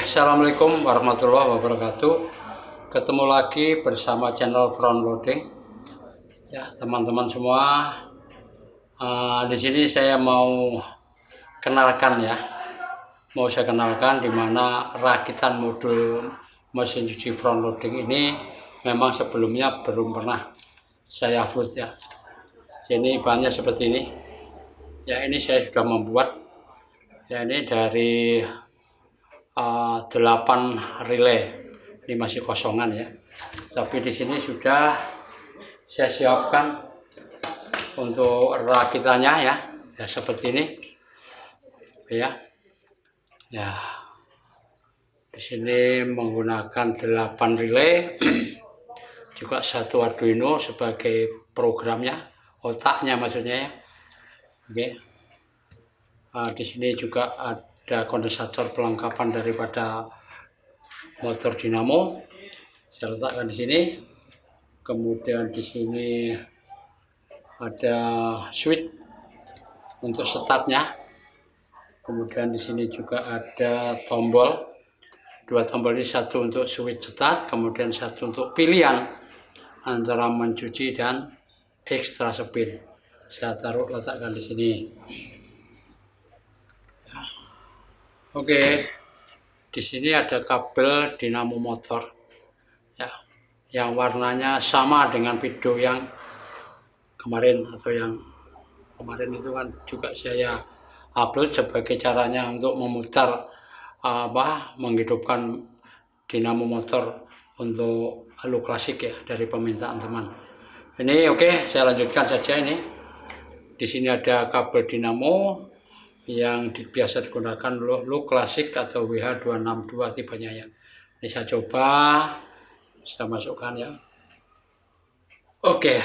Assalamualaikum warahmatullahi wabarakatuh. Ketemu lagi bersama channel Front Loading. Ya, teman-teman semua. Di sini saya mau kenalkan ya. Mau saya kenalkan di mana rakitan modul mesin cuci front loading ini memang sebelumnya belum pernah saya upload ya. Ini bahannya seperti ini. Ya, ini saya sudah membuat. Ya, ini dari 8 relay. Ini masih kosongan ya, tapi di sini sudah saya siapkan untuk rakitannya ya, seperti ini ya. Di sini menggunakan 8 relay juga satu Arduino sebagai programnya, otaknya maksudnya ya. Oke. Di sini juga ada kondensator pelengkapan daripada motor dinamo. Saya letakkan di sini. Kemudian di sini ada switch untuk startnya. Kemudian di sini juga ada tombol. Dua tombol ini, satu untuk switch start, kemudian satu untuk pilihan antara mencuci dan extra spin. Saya letakkan di sini. Oke, di sini ada kabel dinamo motor ya, yang warnanya sama dengan video yang kemarin atau yang kemarin itu kan juga saya upload sebagai caranya untuk memutar menghidupkan dinamo motor untuk halo klasik ya, dari permintaan teman. Ini oke, saya lanjutkan saja ini. Di sini ada kabel dinamo yang biasa digunakan low klasik atau WH262 tipenya ya. Ini saya coba, saya masukkan ya. Oke,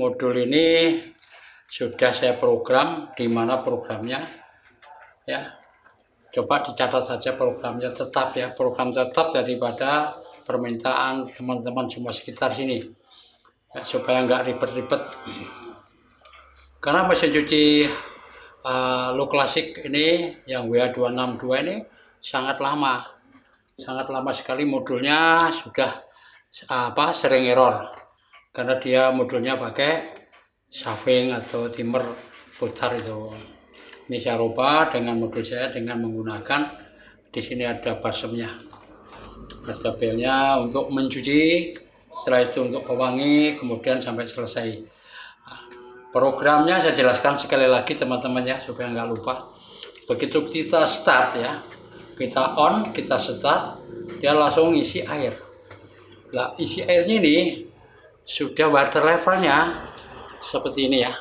modul ini sudah saya program, di mana programnya ya. Coba dicatat saja programnya tetap ya, program tetap daripada permintaan teman-teman semua sekitar sini ya, supaya nggak ribet-ribet. Karena mesin cuci low klasik ini yang WH262 ini sangat lama sekali modulnya, sudah sering error karena dia modulnya pakai shaving atau timer putar itu. Ini saya rubah dengan modul saya dengan menggunakan, di sini ada balsamnya, ada belnya untuk mencuci, setelah itu untuk pewangi, kemudian sampai selesai. Programnya saya jelaskan sekali lagi teman-teman ya, supaya nggak lupa. Begitu kita start ya, kita on, kita start, dia langsung isi air. Nah, isi airnya ini sudah water levelnya seperti ini ya.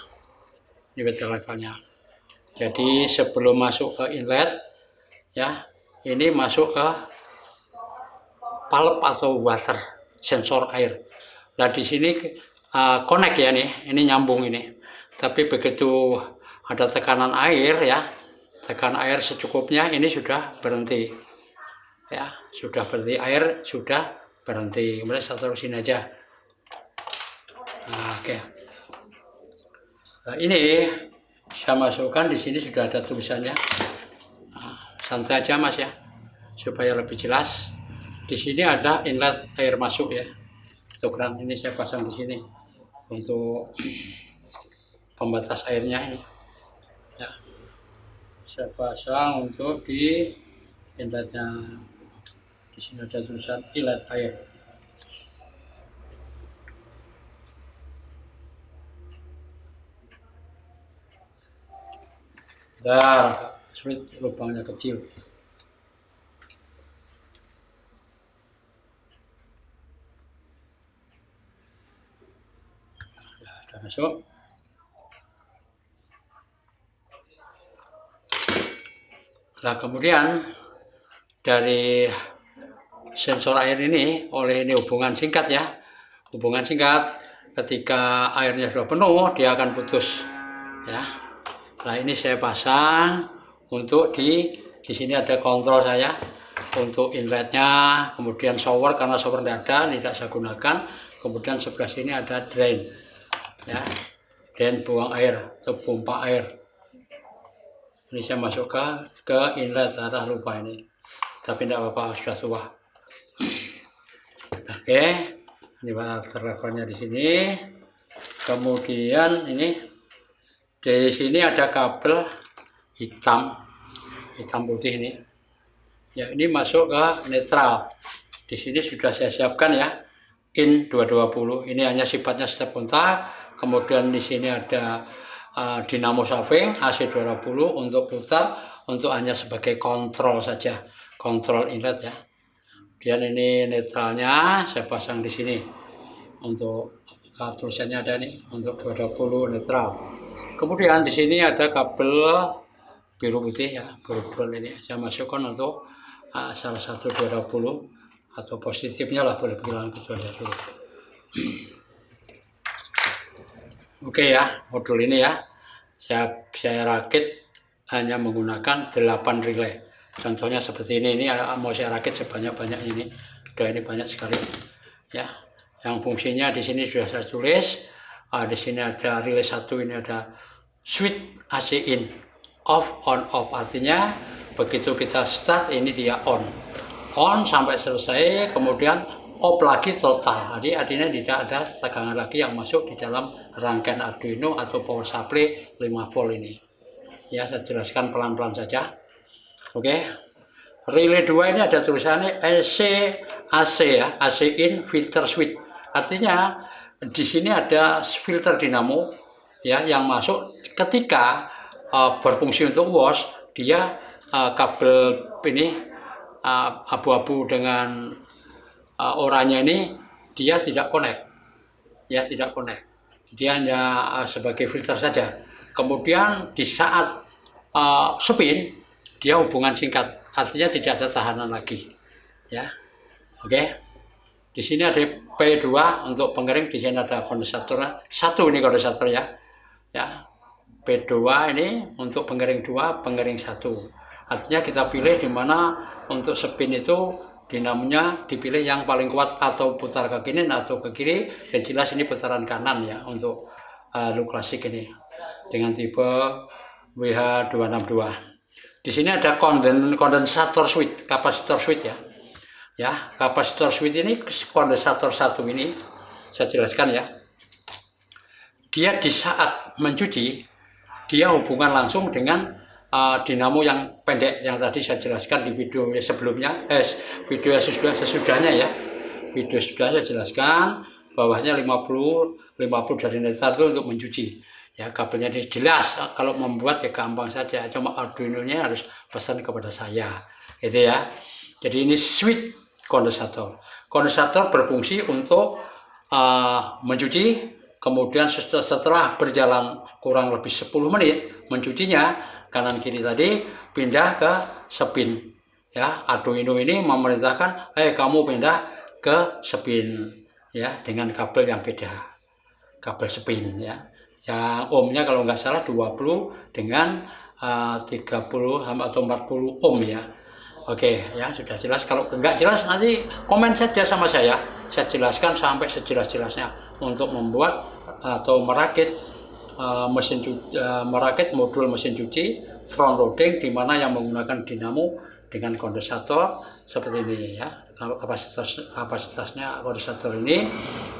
Ini water levelnya. Jadi sebelum masuk ke inlet ya, ini masuk ke valve atau water sensor air. Nah, di sini connect ya nih, ini nyambung ini. Tapi begitu ada tekanan air ya, tekanan air secukupnya, ini sudah berhenti ya, sudah berhenti, air sudah berhenti. Kemudian saya taruh sini aja. Nah, oke. Nah, ini saya masukkan, di sini sudah ada tulisannya. Nah, santai aja mas ya, supaya lebih jelas. Di sini ada inlet air masuk ya, keran ini saya pasang di sini untuk pembatas airnya ini ya, saya pasang untuk di inletnya. Di sini ada tulisan inlet air. Sulit, lubangnya kecil. Sudah masuk. Nah, kemudian dari sensor air ini, oleh ini hubungan singkat ya, hubungan singkat, ketika airnya sudah penuh dia akan putus ya. Nah, ini saya pasang untuk di sini ada kontrol saya untuk inletnya, kemudian shower karena shower tidak ada, tidak saya gunakan. Kemudian sebelah sini ada drain ya, drain buang air atau pompa air. Ini saya masuk ke inlet, arah lupa ini. tapi tidak apa-apa, sudah tua. Oke, ini water levelnya di sini. Kemudian ini di sini ada kabel hitam putih ini. Ya, ini masuk ke netral. Di sini sudah saya siapkan ya, in 220. Ini hanya sifatnya step kontak. Kemudian di sini ada dinamo saving AC 220 untuk putar, untuk hanya sebagai kontrol saja, kontrol inlet ya. Kemudian ini netralnya saya pasang di sini. Untuk tulisannya ada nih, untuk 220 netral. Kemudian di sini ada kabel biru putih ya, biru ini saya masukkan untuk salah satu 220 atau positifnya lah, boleh bilang itu saja dulu. Oke ya, modul ini ya saya rakit hanya menggunakan 8 relay. Contohnya seperti ini mau saya rakit sebanyak-banyak ini. Sudah, ini banyak sekali ya. Yang fungsinya di sini sudah saya tulis. Di sini ada relay 1, ini ada switch AC in, off on off. Artinya begitu kita start ini dia on sampai selesai, kemudian off lagi total. Jadi artinya tidak ada tegangan lagi yang masuk di dalam rangkaian Arduino atau power supply 5 volt ini. Ya, saya jelaskan pelan-pelan saja. Oke. Relay 2 ini ada tulisannya AC ya, AC in filter switch. Artinya di sini ada filter dinamo ya yang masuk ketika berfungsi untuk wash, dia kabel ini abu-abu dengan oranye ini dia tidak connect ya, tidak connect, dia hanya sebagai filter saja. Kemudian di saat spin dia hubungan singkat, artinya tidak ada tahanan lagi ya. Oke. Di sini ada P2 untuk pengering, di sini ada kondensatornya. 1 ini kondensator ya. Ya. P2 ini untuk pengering 2, pengering 1. Artinya kita pilih di mana untuk spin itu dinamonya dipilih yang paling kuat, atau putar ke kiri atau ke kiri. Yang jelas ini putaran kanan ya untuk loop klasik ini dengan tipe WH262. Di sini ada kondensator switch, kapasitor switch ya. Ya, kapasitor switch ini kondensator 1 ini saya jelaskan ya. Dia di saat mencuci dia hubungan langsung dengan dinamo yang pendek yang tadi saya jelaskan di video sebelumnya, video sesudahnya ya. Video sudah saya jelaskan bawahnya 50 dari netral itu untuk mencuci. Ya, kabelnya ini jelas, kalau membuat ya gampang saja, cuma Arduino-nya harus pesan kepada saya. Gitu ya. Jadi ini switch kondensator. Kondensator berfungsi untuk mencuci, kemudian setelah berjalan kurang lebih 10 menit mencucinya kanan kiri tadi, pindah ke spin. Ya, Arduino ini memerintahkan, kamu pindah ke spin ya, dengan kabel yang beda. Kabel spin ya. Yang ohmnya kalau nggak salah 20 dengan 30 atau 40 ohm ya. Oke ya, sudah jelas. Kalau nggak jelas nanti komen saja sama saya jelaskan sampai sejelas-jelasnya untuk membuat atau merakit merakit modul mesin cuci front loading, di mana yang menggunakan dinamo dengan kondensator seperti ini ya. Kalau kapasitasnya kondensator ini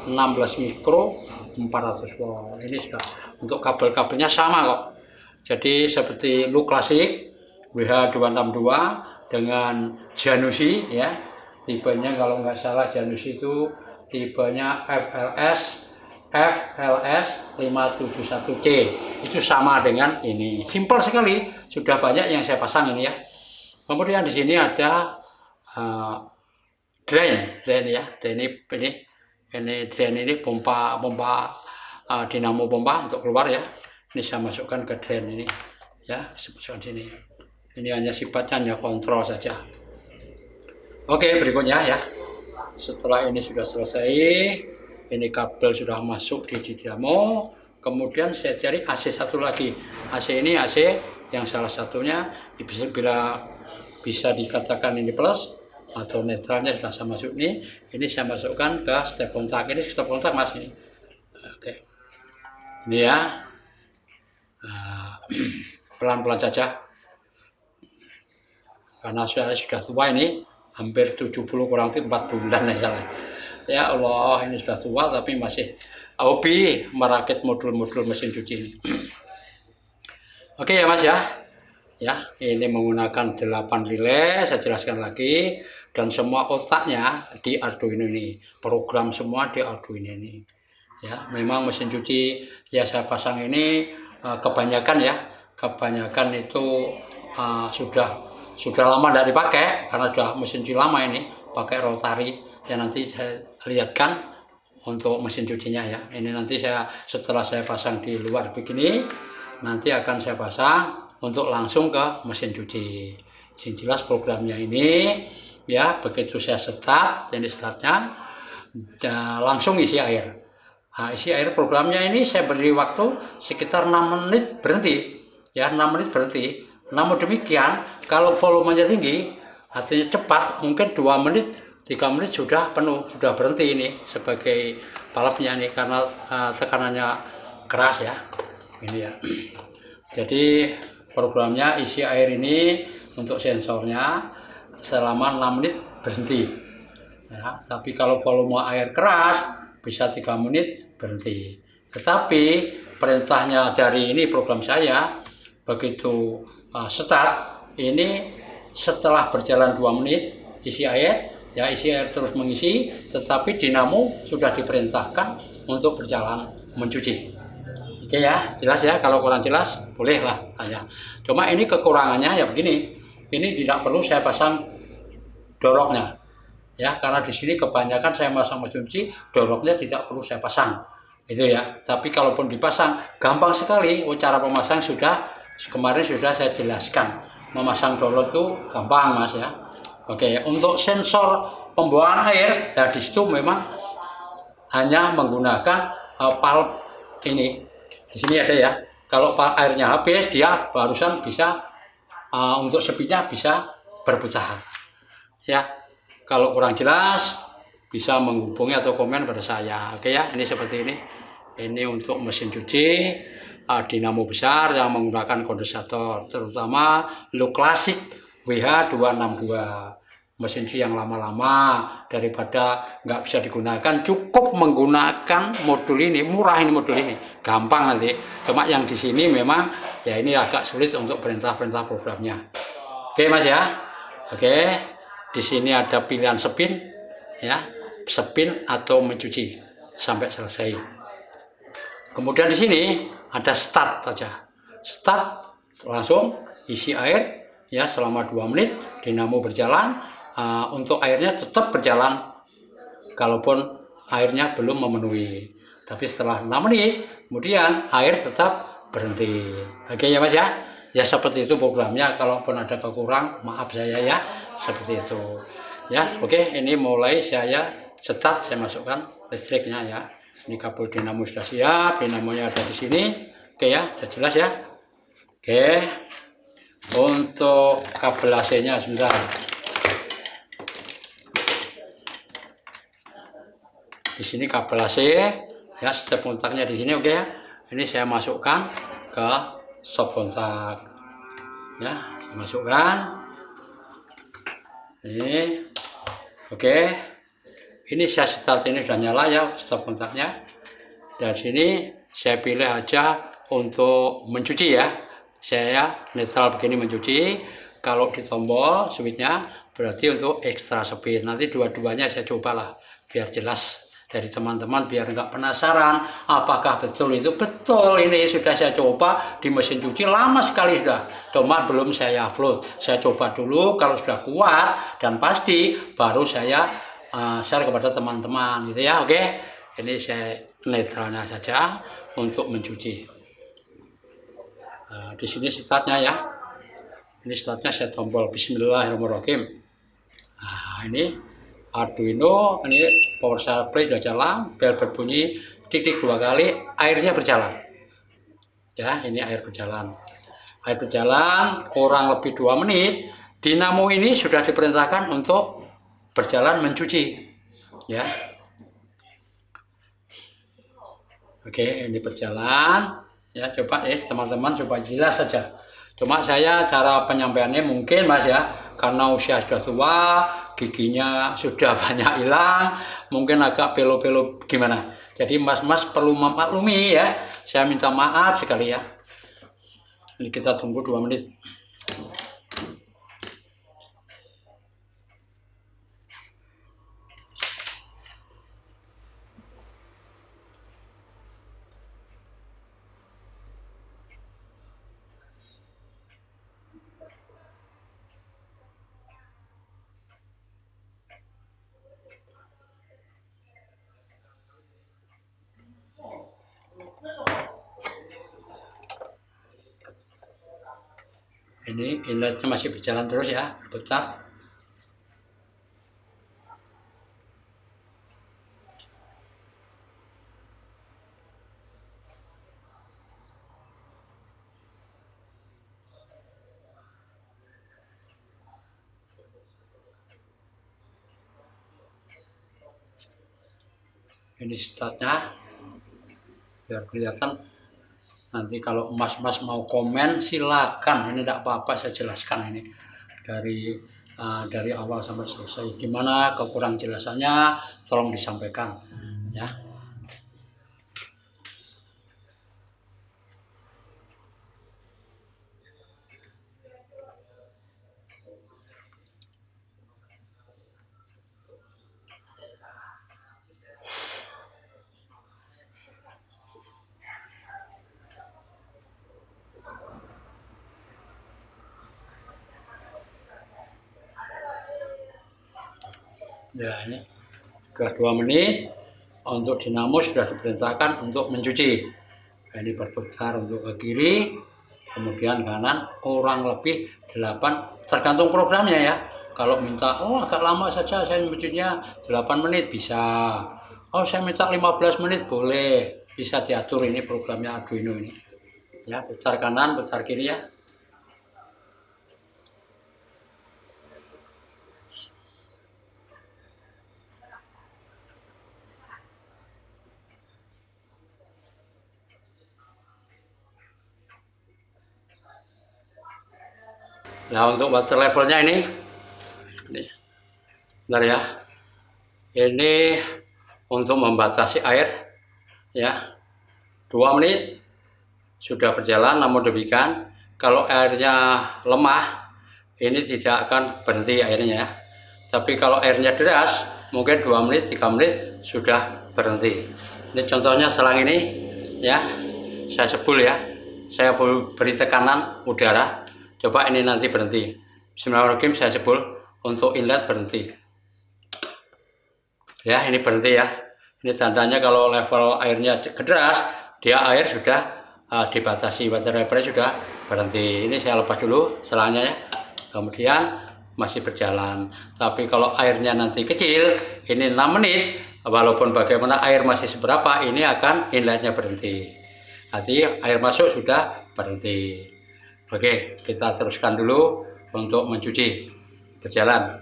16 mikro 400 volt. Ini sudah untuk kabel-kabelnya sama kok. Jadi seperti loop klasik WH262 dengan Janussi ya, tipenya kalau nggak salah Janussi itu tipenya FLS 571C, itu sama dengan ini, simpel sekali, sudah banyak yang saya pasang ini ya. Kemudian di sini ada drain ya, ini drain ini pompa dinamo pompa untuk keluar ya. Ini saya masukkan ke drain ini ya, masukkan sini. Ini hanya sifatnya hanya kontrol saja. Oke, berikutnya ya. Setelah ini sudah selesai, ini kabel sudah masuk di dinamo. Kemudian saya cari AC satu lagi. AC ini AC yang salah satunya bila bisa dikatakan ini plus atau netralnya sudah saya masuk nih. Ini saya masukkan ke step kontak. Ini step kontak mas ini. Oke. Ini ya. Pelan-pelan saja. karena saya sudah tua ini, hampir 70 kurang lebih 4 bulan ya salah. Ya Allah, ini sudah tua tapi masih hobi merakit modul-modul mesin cuci ini. Oke ya Mas ya. Ya, ini menggunakan 8 relay, saya jelaskan lagi, dan semua otaknya di Arduino ini. Program semua di Arduino ini. Ya, memang mesin cuci ya saya pasang ini kebanyakan ya, kebanyakan itu sudah lama tidak dipakai karena sudah mesin cuci lama ini, pakai rotary. Ya nanti saya lihatkan untuk mesin cucinya ya. Ini nanti setelah saya pasang di luar begini, nanti akan saya pasang untuk langsung ke mesin cuci. Yang jelas programnya ini ya, begitu saya start, ini startnya langsung isi air. Nah, isi air programnya ini saya beri waktu sekitar 6 menit berhenti. Ya, 6 menit berhenti. Namun demikian, kalau volumenya tinggi, artinya cepat, mungkin 2 menit, 3 menit sudah penuh, sudah berhenti ini sebagai balapnya ini karena tekanannya keras ya. Ini ya. Jadi programnya isi air ini untuk sensornya selama 6 menit berhenti ya, tapi kalau volume air keras bisa 3 menit berhenti. Tetapi perintahnya dari ini program saya, begitu start ini setelah berjalan 2 menit isi air ya, isi air terus mengisi, tetapi dinamo sudah diperintahkan untuk berjalan mencuci. Oke ya, jelas ya. Kalau kurang jelas bolehlah tanya. Cuma ini kekurangannya ya begini, ini tidak perlu saya pasang doroknya ya, karena di sini kebanyakan saya pasang mesin cuci doroknya tidak perlu saya pasang itu ya. Tapi kalaupun dipasang gampang sekali. Cara pemasang kemarin sudah saya jelaskan, memasang dorok itu gampang Mas ya. Oke, untuk sensor pembuangan air ya, di situ memang hanya menggunakan valve ini. Di sini ada ya. Kalau airnya habis, dia barusan bisa untuk speednya bisa berputar. Ya, kalau kurang jelas bisa menghubungi atau komen pada saya. Oke ya, ini seperti ini. Ini untuk mesin cuci dinamo besar yang menggunakan kondensator, terutama low classic WH262. Mesin cuci yang lama-lama, daripada nggak bisa digunakan, cukup menggunakan modul ini. Murah ini modul ini, gampang nanti. Cuma yang di sini memang ya ini agak sulit untuk perintah-perintah programnya. Oke Mas ya. Oke, di sini ada pilihan spin ya, spin atau mencuci sampai selesai. Kemudian di sini ada start saja. Start langsung isi air ya selama 2 menit, dinamo berjalan. Untuk airnya tetap berjalan kalaupun airnya belum memenuhi, tapi setelah 6 menit kemudian air tetap berhenti. Oke ya Mas ya. Ya seperti itu programnya. Kalaupun ada kekurang maaf saya ya, seperti itu ya. Oke, ini mulai saya start, saya masukkan listriknya ya. Ini kabel dinamo sudah siap, dinamonya ada di sini. Oke ya, sudah jelas ya. Oke, untuk kabel AC nya sebentar. Di sini kabel AC ya, step kontaknya di sini. Oke ya. Ini saya masukkan ke stop kontak ya, saya masukkan ini. Oke, ini saya start, ini sudah nyala ya stop kontaknya. Dan sini saya pilih aja untuk mencuci ya, saya netral begini mencuci. Kalau di tombol switchnya berarti untuk extra speed. Nanti dua-duanya saya cobalah biar jelas dari teman-teman, biar nggak penasaran apakah betul itu. Betul, ini sudah saya coba di mesin cuci lama sekali sudah, cuma belum saya upload. Saya coba dulu, kalau sudah kuat dan pasti baru saya share kepada teman-teman gitu ya. Oke, ini saya netralnya saja untuk mencuci. Di sini startnya ya, ini startnya saya tombol Bismillahirrahmanirrahim. Nah ini Arduino, ini power supply sudah jalan, bel berbunyi tik-tik 2 kali, airnya berjalan ya. Ini air berjalan, kurang lebih 2 menit. Dinamo ini sudah diperintahkan untuk berjalan mencuci ya. Oke, ini berjalan ya. Coba teman-teman coba jelas saja, Cuma saya cara penyampaiannya mungkin Mas ya, karena usia sudah tua, giginya sudah banyak hilang, mungkin agak pelo-pelo gimana. Jadi Mas-mas perlu memaklumi ya. Saya minta maaf sekali ya. Ini kita tunggu 2 menit. Ini inletnya masih berjalan terus ya, berputar. Ini startnya, biar kelihatan. Nanti kalau mas-mas mau komen silakan, ini tidak apa-apa, saya jelaskan ini dari awal sampai selesai. Gimana kekurang jelasannya tolong disampaikan ya. Ya, ini sudah 2 menit. Untuk dinamo sudah diperintahkan untuk mencuci. Nah, ini berputar untuk ke kiri, kemudian kanan, kurang lebih 8, tergantung programnya ya. Kalau minta, oh agak lama saja saya mencucinya 8 menit bisa. Oh saya minta 15 menit boleh, bisa diatur, ini programnya Arduino ini. Ya, putar kanan, putar kiri ya. Nah untuk water levelnya ini bentar ya. Ini untuk membatasi air ya. 2 menit sudah berjalan, namun demikian kalau airnya lemah ini tidak akan berhenti airnya ya. Tapi kalau airnya deras mungkin 2 menit 3 menit sudah berhenti. Ini contohnya selang ini ya, saya sebul ya, saya beri tekanan udara, coba ini nanti berhenti. Bismillahirrahmanirrahim, saya sebul untuk inlet berhenti ya, ini berhenti ya. Ini tandanya kalau level airnya deras, dia air sudah dibatasi, water level sudah berhenti. Ini saya lepas dulu selangnya ya, kemudian masih berjalan. Tapi kalau airnya nanti kecil, ini 6 menit, walaupun bagaimana air masih seberapa, ini akan inletnya berhenti. Artinya air masuk sudah berhenti. Oke, kita teruskan dulu untuk mencuci, berjalan.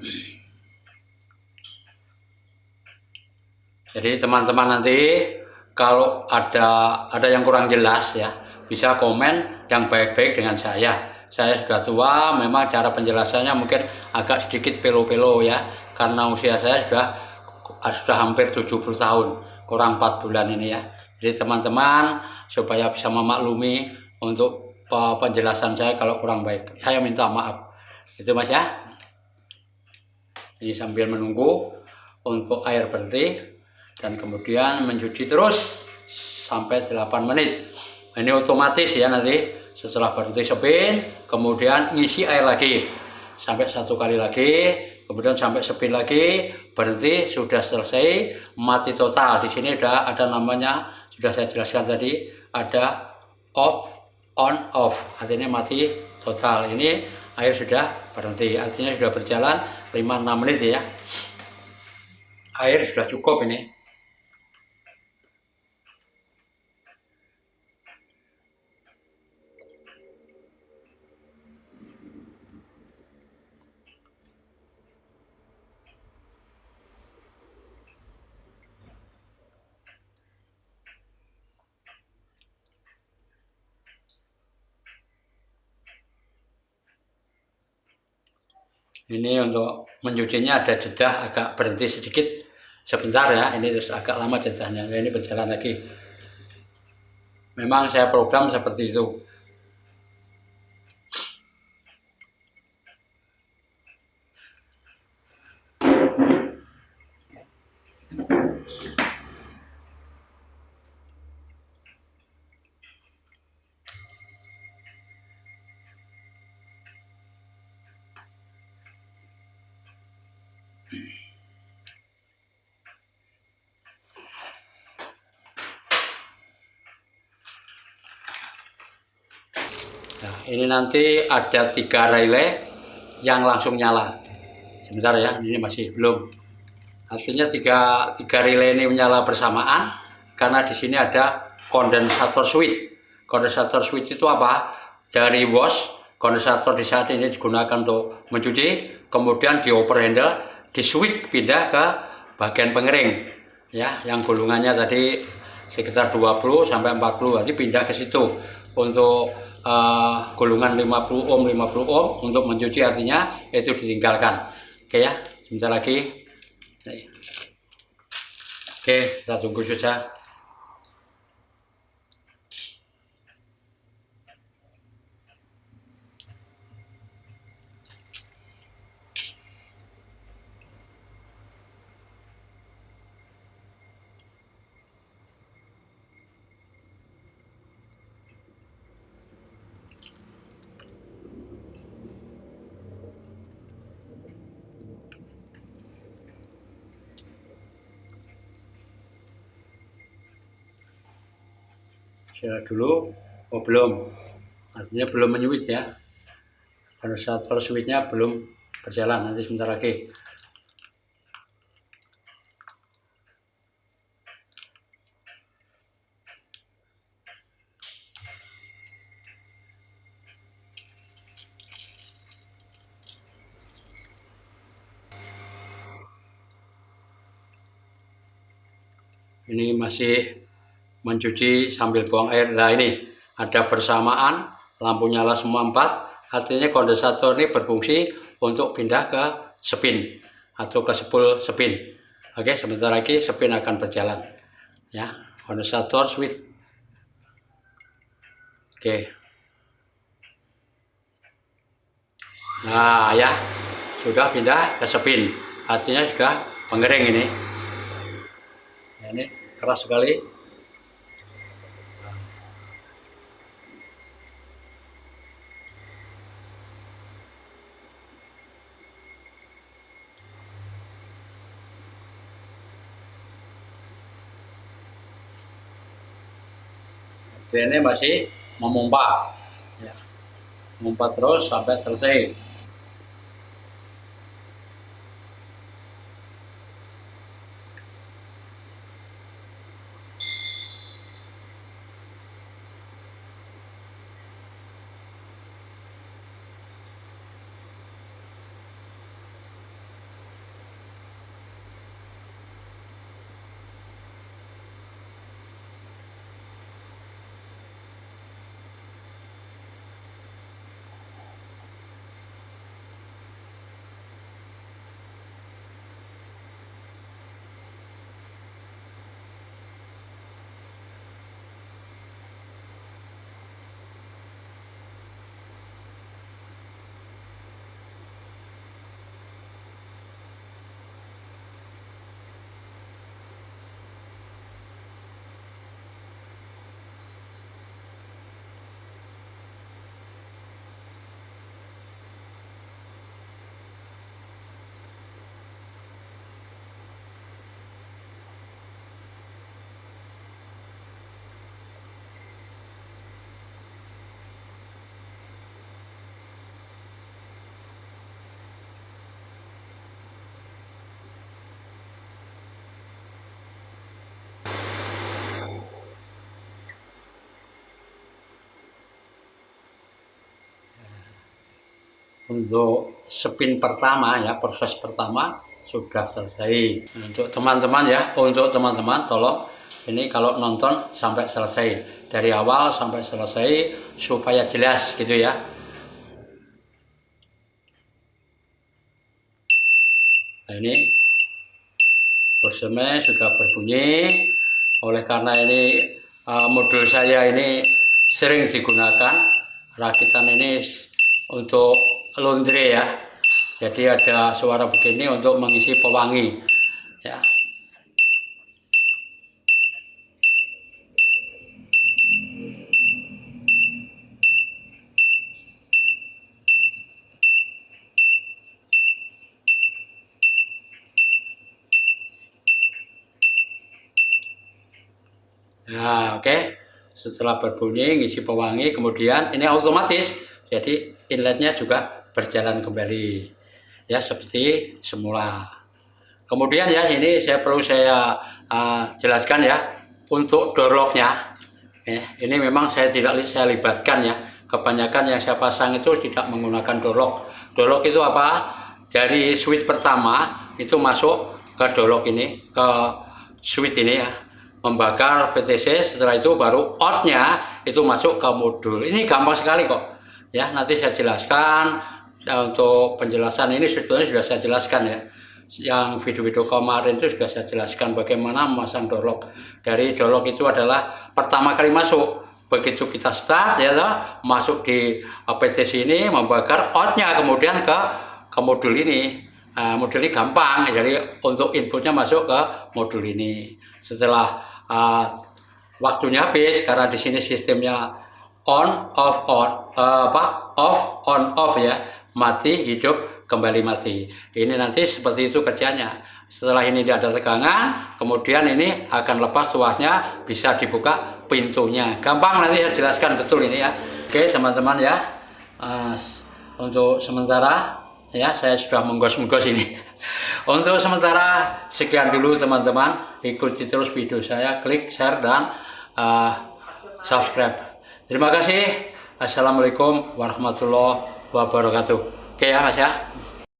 Jadi teman-teman nanti kalau ada yang kurang jelas ya, bisa komen yang baik-baik dengan saya. Saya sudah tua, memang cara penjelasannya mungkin agak sedikit pelo-pelo ya, karena usia saya sudah hampir 70 tahun, kurang 4 bulan ini ya. Jadi teman-teman supaya bisa memaklumi untuk penjelasan saya kalau kurang baik, saya minta maaf. Itu Mas ya. Ini sambil menunggu untuk air berhenti dan kemudian mencuci terus sampai 8 menit. Ini otomatis ya, nanti setelah berhenti spin kemudian ngisi air lagi sampai 1 kali lagi, kemudian sampai spin lagi, berhenti, sudah selesai, mati total. Di sini udah ada namanya, sudah saya jelaskan tadi, ada off on off, artinya mati total. Ini air sudah berhenti, artinya sudah berjalan 5-6 menit ya, air sudah cukup ini. Ini untuk mencucinya ada jeda, agak berhenti sedikit sebentar ya. Ini terus agak lama jedanya. Ini berjalan lagi. Memang saya program seperti itu. Nah, ini nanti ada 3 relay yang langsung nyala. Sebentar ya, ini masih belum. Artinya tiga relay ini menyala bersamaan karena di sini ada kondensator switch. Kondensator switch itu apa? Dari wash, kondensator di saat ini digunakan untuk mencuci, kemudian di over handle, di switch pindah ke bagian pengering. Ya, yang gulungannya tadi sekitar 20 sampai 40, jadi pindah ke situ untuk gulungan 50 ohm 50 ohm untuk mencuci, artinya itu ditinggalkan. Oke ya, sebentar lagi. Oke, kita tunggu saja. Saya dulu, oh belum, artinya belum menyuit ya. Kondensator switchnya belum berjalan, nanti sebentar lagi. Ini masih mencuci sambil buang air. Nah, ini ada bersamaan, lampu nyala semua 4, artinya kondensator ini berfungsi untuk pindah ke spin atau ke spool spin. Oke, sebentar lagi spin akan berjalan ya, kondensator switch. Oke, nah ya, sudah pindah ke spin, artinya sudah mengering ini. Ya, ini keras sekali. Ini masih memompa ya, memompa terus sampai selesai. Untuk spin pertama ya, proses pertama sudah selesai. Untuk teman-teman ya, untuk teman-teman tolong ini kalau nonton sampai selesai, dari awal sampai selesai supaya jelas gitu ya. Nah, ini berseme sudah berbunyi. Oleh karena ini modul saya ini sering digunakan, rakitan ini untuk laundry ya. Jadi ada suara begini untuk mengisi pewangi ya. Nah, oke. Setelah berbunyi ngisi pewangi, kemudian ini otomatis, jadi inletnya juga berjalan kembali ya seperti semula. Kemudian ya ini perlu saya jelaskan ya untuk door lock-nya. Ini memang saya tidak libatkan ya. Kebanyakan yang saya pasang itu tidak menggunakan door lock. Door lock itu apa? Dari switch pertama itu masuk ke door lock ini, ke switch ini ya, membakar PTC. Setelah itu baru out-nya itu masuk ke modul. Ini gampang sekali kok ya, nanti saya jelaskan. Untuk penjelasan ini sebetulnya sudah saya jelaskan ya, yang video-video kemarin itu sudah saya jelaskan bagaimana memasang door lock. Dari door lock itu adalah pertama kali masuk, begitu kita start ya masuk di PTC ini, membakar outnya kemudian ke modul ini. Modul ini gampang, jadi untuk inputnya masuk ke modul ini. Setelah waktunya habis, karena di sini sistemnya on off on off ya, mati hidup kembali mati. Ini nanti seperti itu kerjanya. Setelah ini tidak ada tegangan, kemudian ini akan lepas tuasnya, bisa dibuka pintunya. Gampang, nanti saya jelaskan betul ini ya. Oke teman-teman ya, untuk sementara ya saya sudah menggos-menggos ini. Untuk sementara sekian dulu teman-teman. Ikuti terus video saya, klik share dan subscribe. Terima kasih. Assalamualaikum warahmatullahi wabarakatuh. Oke ya Mas ya.